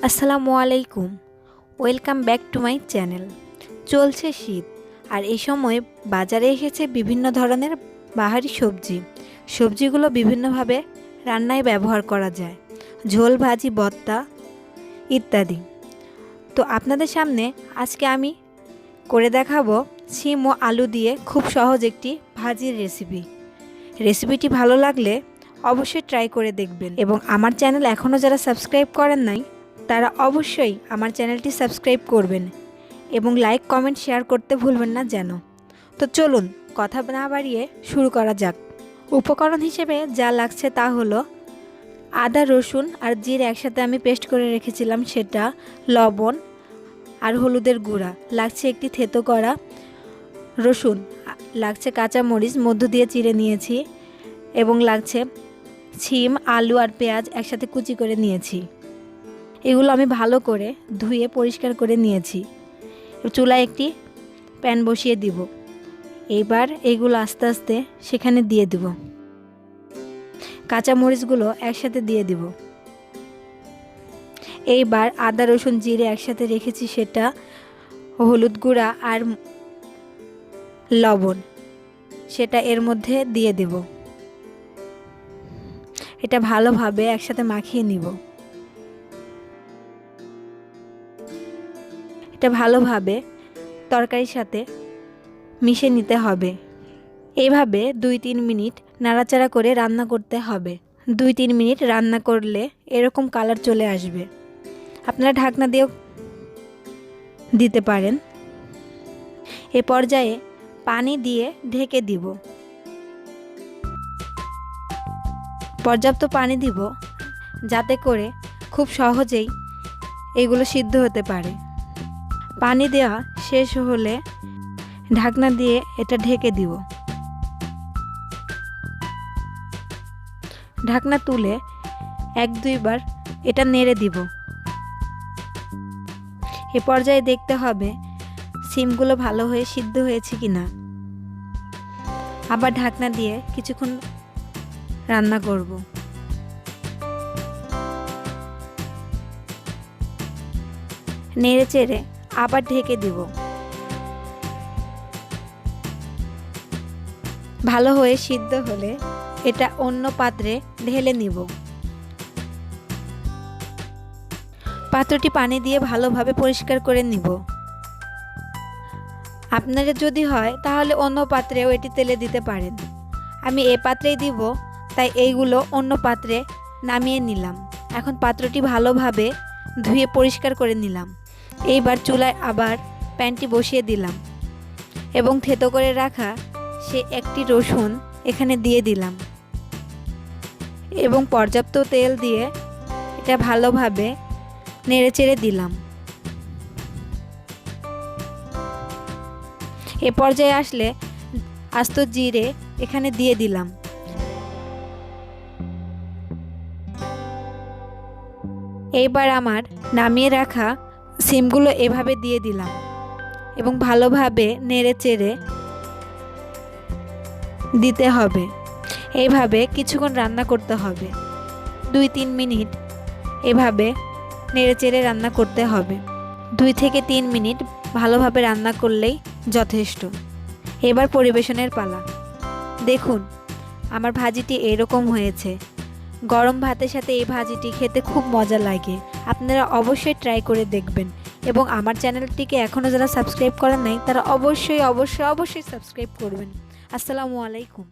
আসসালামু আলাইকুম, welcome back to my channel. চলছে শীত, আর এই সময় বাজারে এসেছে বিভিন্ন ধরনের বাহারি সবজিগুলো বিভিন্নভাবে রান্নায় ব্যবহার করা যায়, ঝোল, ভাজি, ভর্তা ইত্যাদি। তো আপনাদের সামনে আজকে আমি করে দেখাবো শিম ও আলু দিয়ে খুব সহজ একটি ভাজির রেসিপিটি ভালো লাগলে অবশ্যই ট্রাই করে দেখবেন, এবং আমার চ্যানেল এখনও যারা সাবস্ক্রাইব করেন নাই তারা অবশ্যই আমার চ্যানেলটি সাবস্ক্রাইব করবেন এবং লাইক, কমেন্ট, শেয়ার করতে ভুলবেন না যেন। তো চলুন কথা না বাড়িয়ে শুরু করা যাক। উপকরণ হিসেবে যা লাগছে তা হলো আদা, রসুন আর জিরে একসাথে আমি পেস্ট করে রেখেছিলাম সেটা, লবণ আর হলুদের গুঁড়া, লাগছে একটি থেতো করা রসুন, লাগছে কাঁচা মরিচ মধ্য দিয়ে চিড়ে নিয়েছি, এবং লাগছে শিম, আলু আর পেঁয়াজ একসাথে কুচি করে নিয়েছি। এগুলো আমি ভালো করে ধুয়ে পরিষ্কার করে নিয়েছি। চুলায় একটি প্যান বসিয়ে দিব। এইবার এইগুলো আস্তে আস্তে সেখানে দিয়ে দিব। কাঁচা মরিচগুলো একসাথে দিয়ে দিব। এইবার আদা, রসুন, জিরে একসাথে রেখেছি সেটা, হলুদ গুঁড়া আর লবণ সেটা এর মধ্যে দিয়ে দেব। এটা ভালোভাবে একসাথে মাখিয়ে নিব। এটা ভালোভাবে তরকারির সাথে মিশিয়ে নিতে হবে। এইভাবে 2-3 মিনিট নাড়াচাড়া করে রান্না করতে হবে। 2-3 মিনিট রান্না করলে এরকম কালার চলে আসবে। আপনারা ঢাকনা দিয়েও দিতে পারেন। এ পর্যায়ে পানি দিয়ে ঢেকে দিব। পর্যাপ্ত পানি দিব যাতে করে খুব সহজেই এগুলো সিদ্ধ হতে পারে। পানি দেওয়া শেষ হলে ঢাকনা দিয়ে এটা ঢেকে দিব। ঢাকনা তুলে 1-2 বার এটা নেড়ে দিব। এ পর্যায়ে দেখতে হবে শিমগুলো ভালো হয়ে সিদ্ধ হয়েছে কিনা। আবার ঢাকনা দিয়ে কিছুক্ষণ রান্না করব। নেড়ে চেড়ে আবার ঢেকে দিব। ভালো হয়ে সিদ্ধ হলে এটা অন্য পাত্রে ঢেলে নিব। পাত্রটি পানি দিয়ে ভালোভাবে পরিষ্কার করে নিব। আপনাদের যদি হয় তাহলে অন্য পাত্রেও এটি তেলে দিতে পারেন। আমি এই পাত্রেই দিব, তাই এইগুলো অন্য পাত্রে নামিয়ে নিলাম। এখন পাত্রটি ভালোভাবে ধুয়ে পরিষ্কার করে নিলাম। এইবার চুলায় আবার প্যানটি বসিয়ে দিলাম এবং থেতো করে রাখা সে একটি রসুন এখানে দিয়ে দিলাম এবং পর্যাপ্ত তেল দিয়ে এটা ভালোভাবে নেড়েচেড়ে দিলাম। এ পর্যায়ে আসলে আস্ত জিরে এখানে দিয়ে দিলাম। এইবার আমার নামিয়ে রাখা শিমগুলো এভাবে দিয়ে দিলাম এবং ভালোভাবে নেড়েচেড়ে দিতে হবে। এইভাবে কিছুক্ষণ রান্না করতে হবে। 2-3 মিনিট এভাবে নেড়েচেড়ে রান্না করতে হবে। 2-3 মিনিট ভালোভাবে রান্না করলেই যথেষ্ট। এবার পরিবেশনের পালা। দেখুন আমার ভাজিটি এরকম হয়েছে। গরম ভাতের সাথে এই ভাজিটি খেতে খুব মজা লাগে। আপনারা অবশ্যই ট্রাই করে দেখবেন, এবং আমার চ্যানেলটিকে এখনও যারা সাবস্ক্রাইব করেন নাই তারা অবশ্যই সাবস্ক্রাইব করবেন। আসসালামু আলাইকুম।